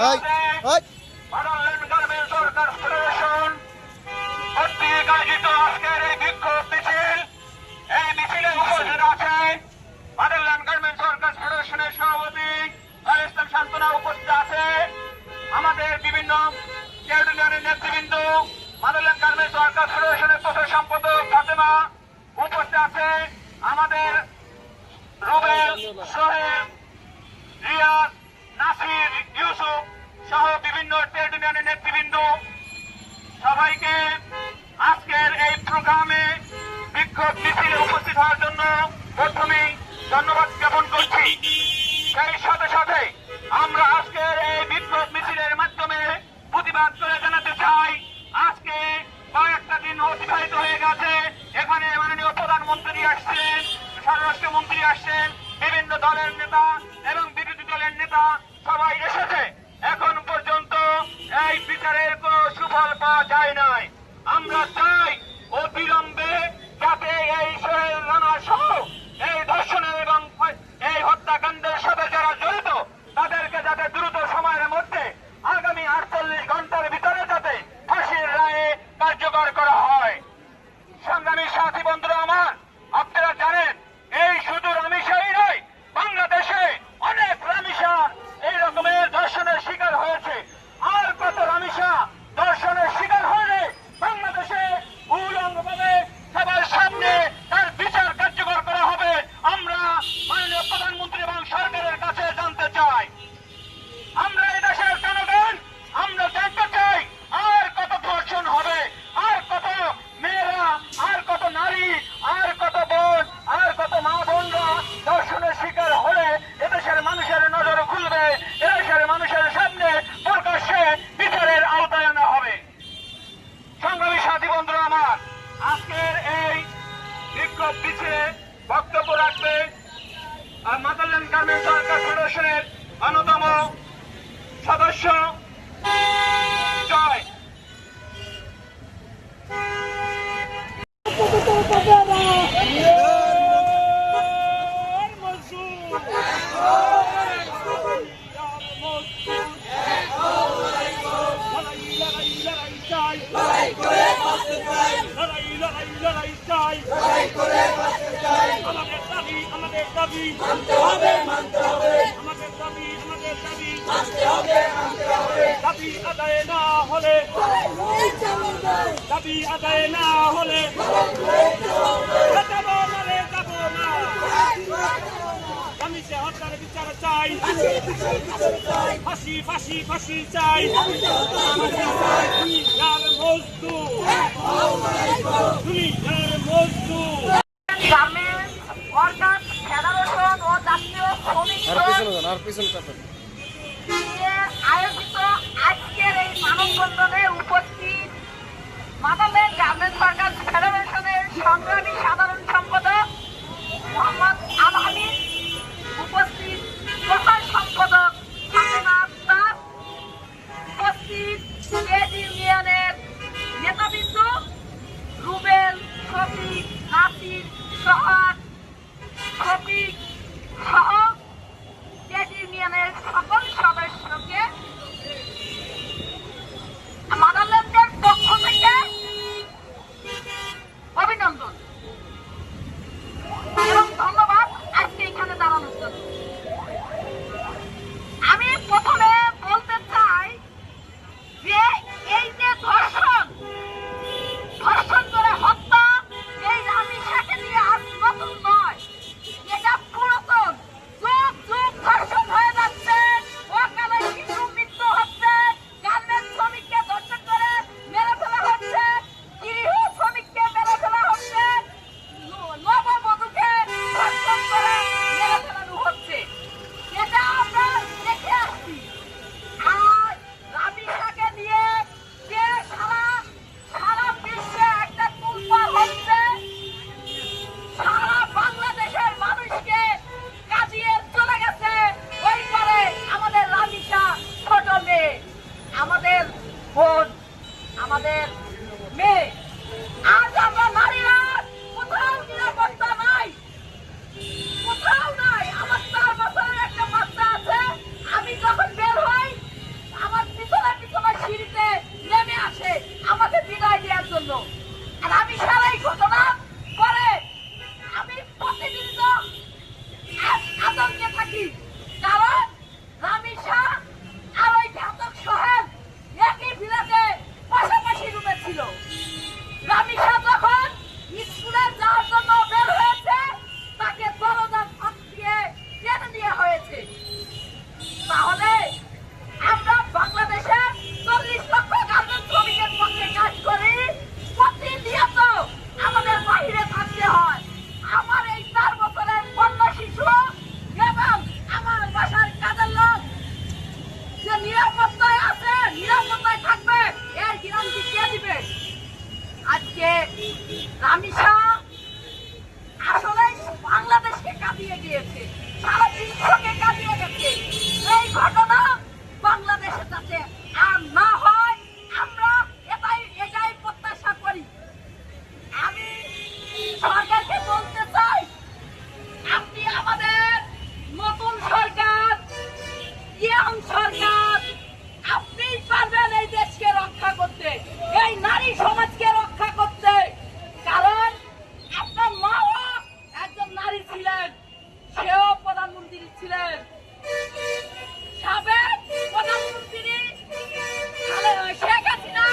Motherland garments workers federation কর্তৃক আয়োজিত আজকের এই বিক্ষোভ মিছিল, এই মিছিলে উপস্থিত আছে মাদারল্যান্ড গার্মেন্টস ওয়ার্কার্স ফেডারেশনের সভাপতি ইসলাম শান্তনা, উপস্থিত আছে আমাদের বিভিন্ন ট্রেড ইউনিয়নের নেতৃবৃন্দ, মাদারল্যান্ড গার্মেন্টস ওয়ার্কার্স ফেডারেশনের প্রচার সম্পাদক ফাতেমা, উপস্থিত আছে আমাদের রুবেল, সোহেল, রিয়াদ, নাসির, ইউসুফ সহ বিভিন্ন ট্রেড ইউনিয়নের নেতৃবৃন্দ। সবাইকে আজকের এই প্রোগ্রামে বিক্ষোভ মিছিলে উপস্থিত হওয়ার জন্য প্রথমেই ধন্যবাদ জ্ঞাপন করছি। সেই সাথে সাথে আমরা আজকের এই বিক্ষোভ মিছিলের মাধ্যমে প্রতিবাদ করে জানাতে চাই, আজকে কয়েকটা দিন অতিবাহিত হয়ে গেছে, এখানে মাননীয় প্রধানমন্ত্রী আসছেন, স্বরাষ্ট্রমন্ত্রী আসছেন, বিভিন্ন দলের নেতা এবং বিরোধী দলের নেতা সবাই এসেছে, এখন পর্যন্ত এই বিচারের কোন সুফল পাওয়া যায় নাই। আমরা চাই অবিলম্বে যাতে এই সোহেল রানা সহ এই ধর্ষণের এবং এই হত্যাকাণ্ডের সাথে যারা জড়িত তাদেরকে যাতে দ্রুত সময়ের মধ্যে আগামী 48 ঘন্টার ভিতরে যাতে ফাঁসির রায়ে কার্যকর করা হয়। সংগ্রামী সাথী বন্ধুরা আমার, আপনারা জানেন এই শুধু রামিসাই নয়, বাংলাদেশে অনেক রামিসা এই রকমের ধর্ষণের শিকার হয়েছে। আর কত রামিসা ধর্ষণের শিকার হলে বাংলাদেশে উলঙ্গভাবে সবার সামনে তার বিচার কার্যকর করা হবে, আমরা মাননীয় প্রধানমন্ত্রী এবং সরকারের কাছে জানতে চাই। আমরা এই দেশের জনগণ আমরা জানতে চাই আর কত ধর্ষণ হবে, আর কত মেয়েরা, আর কত নারী, আর কত বোন, আর কত মা বোনরা ধর্ষণের শিকার হলে এদেশের মানুষের নজর খুলবে, এদেশের মানুষের সামনে প্রকাশ্যে বিচারের আওতায় আনা হবে। সংগ্রামী সাথী বন্ধুরা আমার, আজকের এই বিক্ষোভ মিছিলে বক্তব্য রাখবে মাদারল্যান্ড গার্মেন্টস ওয়ার্কার্স ফেডারেশনের অন্যতম সদস্য জয়। আমাদের দাবি মানতে হবে, আমাদের দাবি মানতে হবে, দাবি আদায় না হলে, দাবি আদায় না হলে যাব না। আমি সে হত্যার বিচার চাই, ফাঁসি ফাঁসি ফাঁসি চাই। দুনিয়ার মজদুর, দুনিয়ার মজদুর। গার্মেন্টস ওয়ার্কার্স ফেডারেশন ও জাতীয় শ্রমিক আয়োজিত আজকের এই মানববন্ধনে উপস্থিত মাদারল্যান্ড গার্মেন্টস ওয়ার্কার্স ফেডারেশনের সংগ্রামী সাধারণ সম্পাদক মোহাম্মদ আল হামিদ, উপস্থিত প্রধান সম্পাদক ফাতেমা আক্তার, উপস্থিত ট্রেড ইউনিয়নের নেতৃবৃন্দ রুবেল, শফিক, নাসির, সোহাগ, শফিক সহ ট্রেড ইউনিয়নের সকল সদস্যকে মাদারল্যান্ডের পক্ষ থেকে অভিনন্দন। কাটিয়ে গিয়েছে, সারা বিশ্বকে কাটিয়ে গেছে। এই ঘটনা বাংলাদেশে যাতে আর না হয় আমরা এটাই প্রত্যাশা করি। আমি সরকারকে বলতে চাই, আপনি আমাদের নতুন সরকার, ইয়াং সরকার, আপনিই পারবেন এই দেশকে রক্ষা করতে, এই নারী সমাজকে রক্ষা করতে। কারণ আপনার মাও একজন নারী ছিলেন, সেও প্রধানমন্ত্রী ছিলেন, সাবেক প্রধানমন্ত্রী শেখ হাসিনা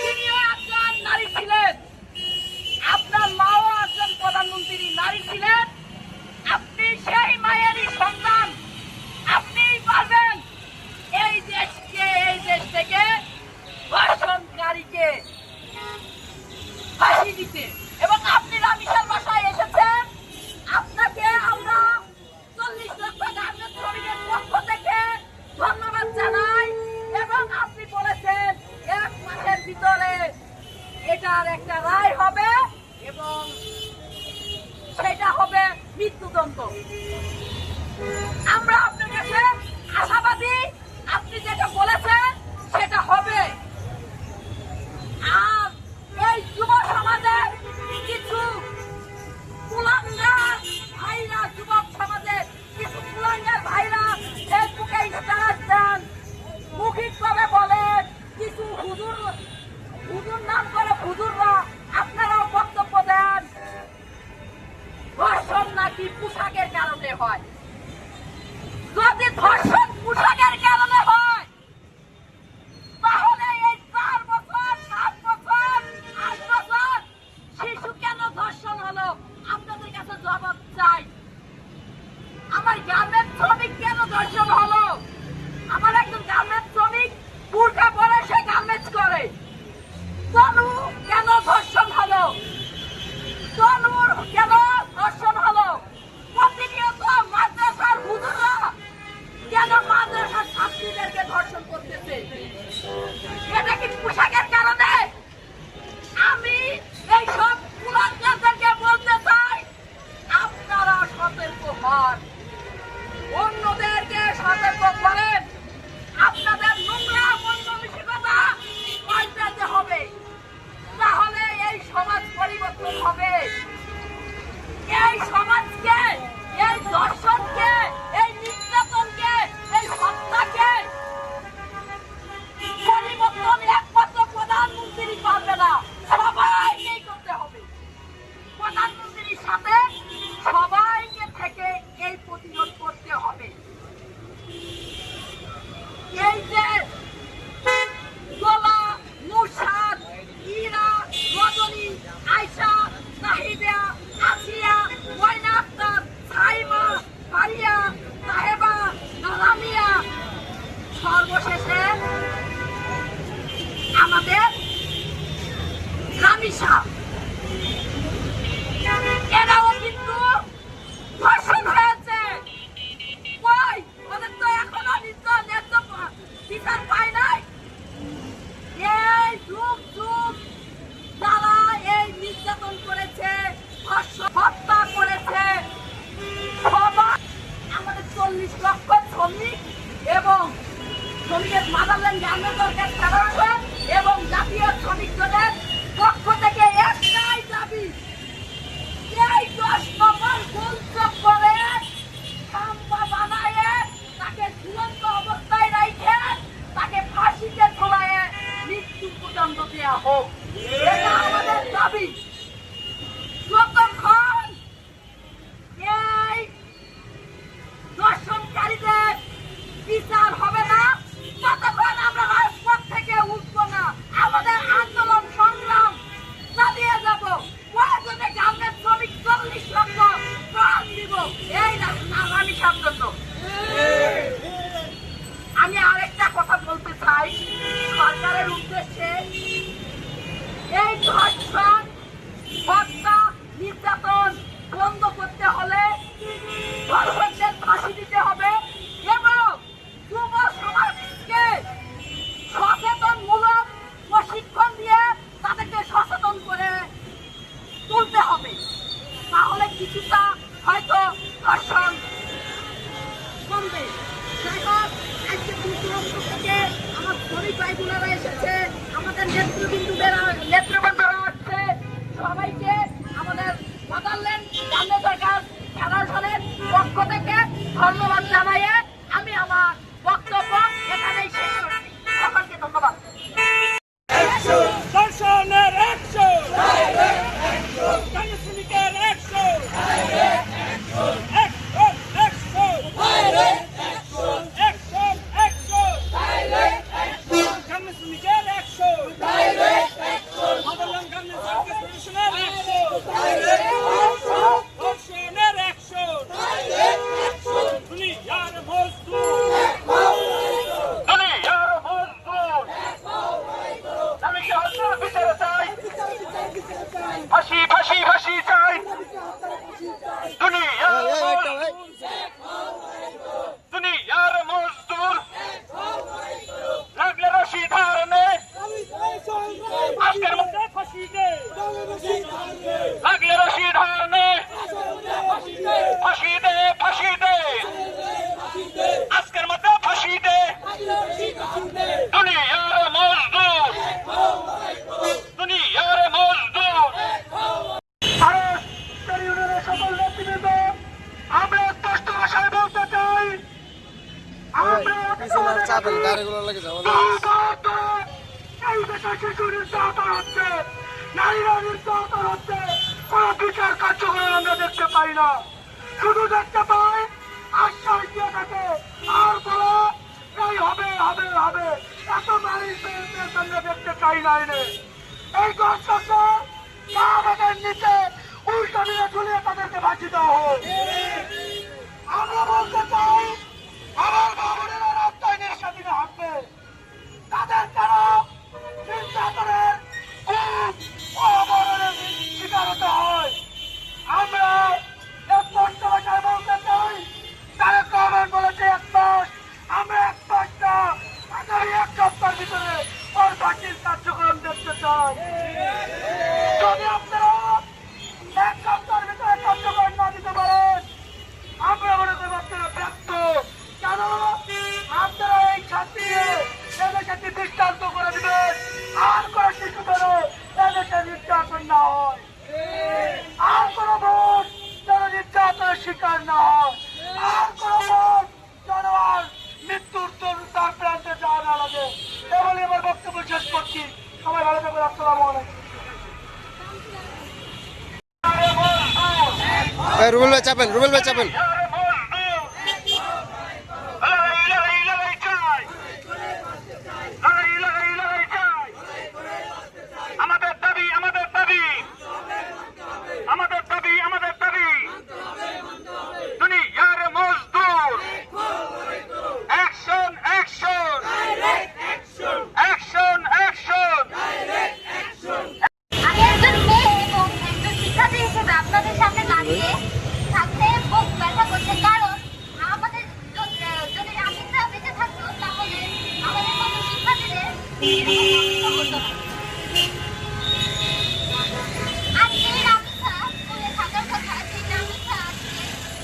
তিনিও একজন নারী ছিলেন, আপনার মাও একজন প্রধানমন্ত্রী নারী ছিলেন। আপনি সেই মায়েরই সন্তান, আপনিই পারবেন এই দেশ থেকে ধর্ষণকারীকে ফাঁসি দিতে। এবং আপনি রামিসার বাসায় এসেছেন, আপনাকে আমরা 40 লক্ষ গার্মেন্টস শ্রমিকের পক্ষ থেকে ধন্যবাদ জানাই। এবং আপনি বলেছেন 1 মাসের ভিতরে এটার একটা রায় হবে এবং সেটা হবে মৃত্যুদণ্ড। আমরা আপনার কাছে আশাবাদী, আপনি যেটা বলেছেন সেটা হবে। আর এই যুব সমাজের কিছু কুলাঙ্গার ভাইরা, যুবক সমাজের কিছু কুলাঙ্গার ভাইরা ফেসবুকে স্ট্যাটাস দেন, মৌখিকভাবে বলেন, কিছু হুজুর নাম করে হুজুররা আপনারাও বক্তব্য দেন ধর্ষণ নাকি পোশাকের কারণে হয়। যদি ধর্ষণ পোশাকের কারণে হয়, তাহলে এই 4 বছর, 7 বছর, 8 বছর শিশু কেন ধর্ষণ হলো? আপনাদের কাছে জবাব চাই। আমার গার্মেন্টস শ্রমিক কেন ধর্ষণ হলো? আমার একজন গার্মেন্টস শ্রমিক বুরকা পরে সে গার্মেন্টস করে, তনু কেন ধর্ষণ হলো? তনুর কেন ধর্ষণ হলো? প্রতিনিয়ত মাদ্রাসার হুজুররা কেন মাদ্রাসার ছাত্রীদেরকে ধর্ষণ করতেছে? এটা কি পোশাকের কারণে? আমি এই সব কুলাঙ্গারদেরকে বলতে চাই, আপনারা সতর্ক হন, অন্যদেরকে সতর্ক করেন। আপনাদের নোংরা মন মানসিকতা পাল্টাতে হবে, তাহলে এই সমাজ পরিবর্তন হবে। এই সমাজকে, এই দর্শনকে, এই নির্যাতনকে, এই হত্যাকে পরিবর্তন একমাত্র প্রধানমন্ত্রী পারবে না, সবাইকেই করতে হবে। প্রধানমন্ত্রীর সাথে সবাইকে থেকে এই প্রতিরোধ করতে হবে। এই যে গোলা, মুরশাদ, ইরা, রজনী, আয়শা, নাহিদা, আসিয়া, ময়না আক্তার, সাইমা, ফারিয়া, সাহেবা, রামিয়া, সর্বশেষে আমাদের রামিসা, এরাও কিন্তু ধর্ষণ হয়েছে। কই, ওদের তো এখনো ন্যায্য বিচার পায় নাই। এই যুগ যুগ যারা এই নির্যাতন করেছে, হত্যা করেছে, সবাই আমাদের 40 লক্ষ শ্রমিক এবং শ্রমিকের মাদারল্যান্ড গার্মেন্টস ওয়ার্কার্স ফেডারেশন এবং জাতীয় শ্রমিক দলের পক্ষ থেকে একটাই দাবি, এই 10 নম্বর গোলচক করে খাম্বা বানায় তাকে ঝুলন্ত অবস্থায় রেখে তাকে ফাঁসিতে ঝোলায় মৃত্যুদণ্ড দেওয়া হোক। এটা আমাদের দাবি। যতক্ষণ এই ধর্ষণকারীদের বিচার হবে না, ততক্ষণ আমরা রাজপথ থেকে উঠবো না। আমাদের আন্দোলন সংগ্রাম চালিয়ে যাব। প্রয়োজনে গার্মেন্টস শ্রমিক 40 লক্ষ প্রাণ দিব এই আগামী সামনে। আমি আরেকটা কথা বলতে চাই সরকারের উদ্দেশ্যে, এই ধর্ষণ, হত্যা, নির্যাতন বন্ধ করতে হলে ধর্ষকদের ফাঁসি দিতে হবে এবং যুব সমাজকে সচেতনমূলক প্রশিক্ষণ দিয়ে তাদেরকে সচেতন করে তুলতে হবে। তাহলে কিছুটা হয়তো ধর্ষণ কমবে। যাই হোক, আজকে দূর থেকে আমার শ্রমিক ভাই বোনেরা এসেছে, আমাদের নেতৃবৃন্দরা আসছে, সবাইকে আমাদের মাদারল্যান্ড গার্মেন্টস ওয়ার্কার্স ফেডারেশনের পক্ষ থেকে ধন্যবাদ জানাইয়ে আমি আমার বক্তব্য এখানেই শেষ করছি। সকলকে ধন্যবাদ। দর্শনের অ্যাকশন, শ্রমিকের action, action, action, action, action, শ্রমিকের অ্যাকশন, মাদারল্যান্ড গার্মেন্টস ওয়ার্কার্স ফেডারেশনের অ্যাকশন, দর্শনের অ্যাকশন, দুনিয়ার মজদুর, দুনিয়ার মজদুর, আমি কি হত্যার বিচারে চাই, ফাঁসি ফাঁসি ফাঁসি চাই, দুনিয়ার দুনিয়ার মজদুর, লাগলে রশি ধারণে, আজকের মধ্যে ফাঁসি দে, লাগলে রশি ধারণে, ফাঁসি দে ফাঁসি দে, আজকের মধ্যে ফাঁসি দে, দুনিয়ার মজদুর, দুনিয়ার মজদুর। সকল নেতৃবৃন্দ, আমরা স্পষ্ট ভাষায় বলতে চাই, আমরা চাপেন গাড়িগুলো লাগে যাওয়া এই দেশে শিশু নির্যাতন হচ্ছে, নারীরা নির্যাতন হচ্ছে, কোন বিচার কার্যক্রম আমরা দেখতে পাই না, শুধু দেখতে পাই আশ্বাস দিয়ে থাকে আর বলো এই হবে হবে হবে, এত নারী আমরা দেখতে চাই না। এই গণতন্ত্র আমাদের নিচে উল্টা মিলে ঝুলিয়ে তাদেরকে ভাসি দেওয়া হোক। আমরা বলতে চাই আমার বাবুরেরা রাস্তায় নিঃস্বাধীনে হাঁটবে, তাদের কেন নির্যাতনের অবরণের শিকার হতে হয়। আমরা স্পষ্ট ভাষায় বলতে চাই, তারেক রহমান বলেছে 1 মাস, আমরা 1 মাস না, আগামী 1 সপ্তাহের ভিতরে ওর ফাঁসির কার্যক্রম দেখতে চাই। যদি আপনারা 1 সপ্তাহের ভিতরে কার্যক্রম না দিতে পারেন, আমরা মনে করব আপনারা ব্যর্থ। কেন আপনারা এই ছাত্রী এদেশে দৃষ্টান্ত করে দিবেন, আর কোন শিশু যেন এদেশে নির্যাতন না হয়, আর কোন বোন যেন নির্যাতনের শিকার না হয়, আর কোন বোন যেন আর মৃত্যুর তার প্রান্তে যাওয়া না লাগে। এভাবে আমার বক্তব্য শেষ করছি। সবাই ভালো থাকবেন। আসসালামু আলাইকুম। রুবেল ভাই চাপেন, রুবেল ভাই চাপেন। আমাদের দাবি আমাদের দাবি আমাদের দাবি আমাদের দাবি, দুনিয়ার মজদুর, অ্যাকশন অ্যাকশন অ্যাকশন অ্যাকশন। আমি একজন মেয়ে এবং একজন শিক্ষার্থী হিসেবে আপনাদের সামনে দাঁড়িয়ে থাকতে বুক ব্যথা করছে, কারণ আমাদের যদি রামিতা বেঁচে থাকতো তাহলে আমাদের মতো শিক্ষার্থীদের হতো না। আজকে রামিতা স্কুলে থাকার কথা, সেই রামিতা আজকে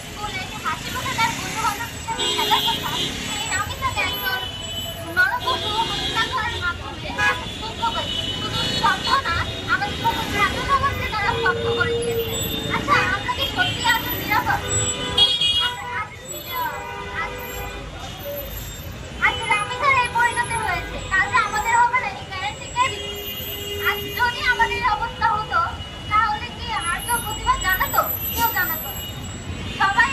স্কুলে হাসি মুখে তার বন্ধু বান্ধব হিসেবে খেলার কথা, সেই রামিতাকে একজন নরপশু হত্যা করার মাধ্যমে স্তব্ধ করে, শুধু স্তব্ধ না, আমাদের সকল ছাত্র সমাজকে তারা স্তব্ধ করে দিয়েছে। আচ্ছা, আমরা কি সত্যি আজ নিরাপদ? আজ রামিতার এই পরিণতি হয়েছে, কাল যে আমাদের হবে না এই গ্যারান্টি কে দিবে? আজ যদি আমাদের এই অবস্থা হতো তাহলে কি আর কেউ প্রতিবাদ জানাতো? কেউ জানাতো না। সবাই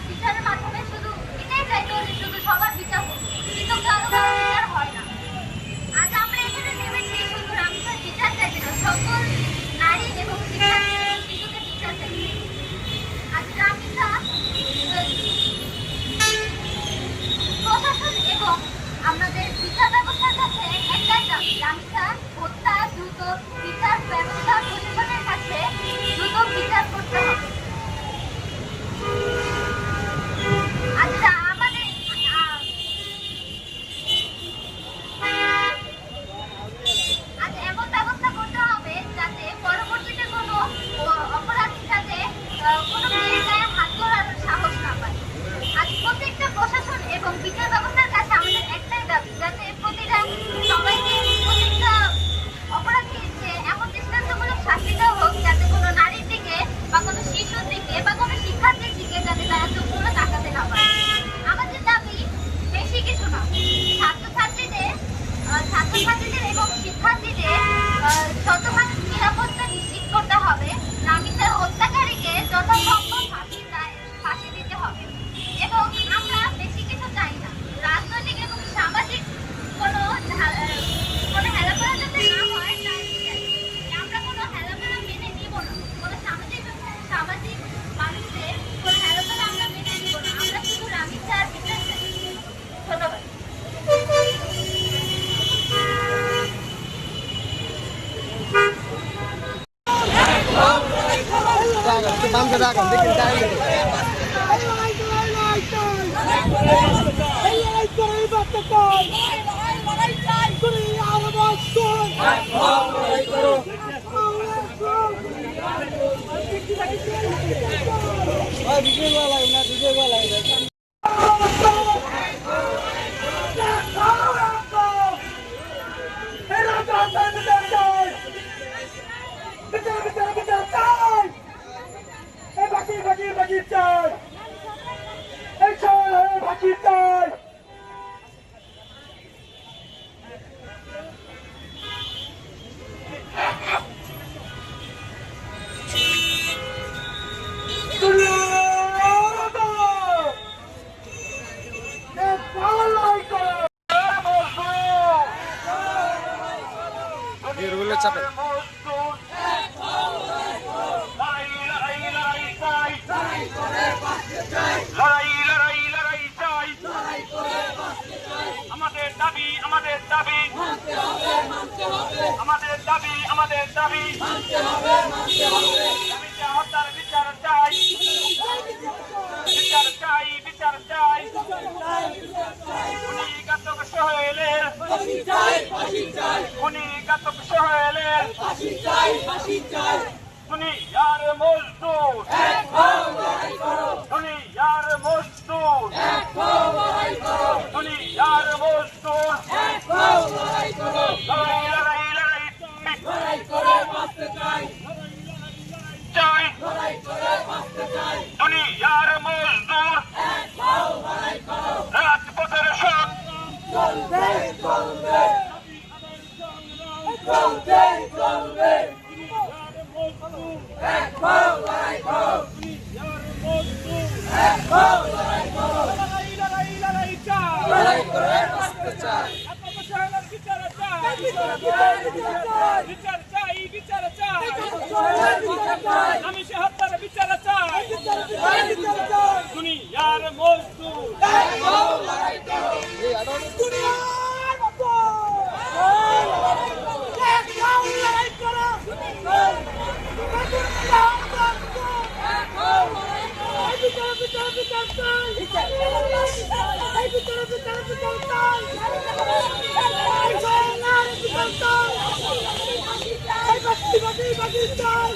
বিচারের মাধ্যমে শুধু এটাই চাইতো যে শুধু সবার বিচার হোক, কিন্তু কারো কারো বিচার হয় না। আজ আমরা এখানে নেমেছি শুধু রামিতার বিচার চাইতে না, সকল নারী এবং শিশুকে বিচার চাইতে। আজ রামিতা প্রশাসন এবং আমাদের বিচার ব্যবস্থার কাছে একটাই দাবি, রামিতা হত্যা দ্রুত বিচার ব্যবস্থা প্রশাসনের কাছে দ্রুত বিচার করতে হবে। আচ্ছা, আমাদের আজ এমন ব্যবস্থা করতে হবে যাতে পরবর্তীতে কোনো অপরাধী যাতে কোনো দিকে বা কোনো শিক্ষার্থীর দিকে যাতে তারা চোখ তুলে তাকাতে না পারে। আমাদের দাবি বেশি কিছু না, ছাত্রছাত্রীদের এবং শিক্ষার্থীদের শতভাগ নিরাপত্তা নিশ্চিত করতে হবে। নামিসার হত্যাকারীকে যথাসম্ভব ফাঁসি দিতে হবে এবং আমরা বেশি কিছু চাই না। রাজনৈতিক এবং সামাজিক কোনো হেলাফেলা যাতে না হয় তাই চাই। আমরা কোনো হেলাফেলা মেনে নিব না, কোনো সামাজিক মানুষদের কোনো হেলাফেলা আমরা মেনে নিব না। আমরা শুধু রামিসার বিচার চাই। ধন্যবাদ। বামকে রাখুন দেখুন টাইম রুবেল চাপেন আমাদের দাবি হত্যার বিচার চাই, বিচার চাই। উনি ঘাতক সোহেলের উনি ইয়ার মজদুর দুনিয়ার মজদুর রাজপথের সব আমি সে হত্যার বিচার চাই, দুনিয়ার মজদুর Pakistan!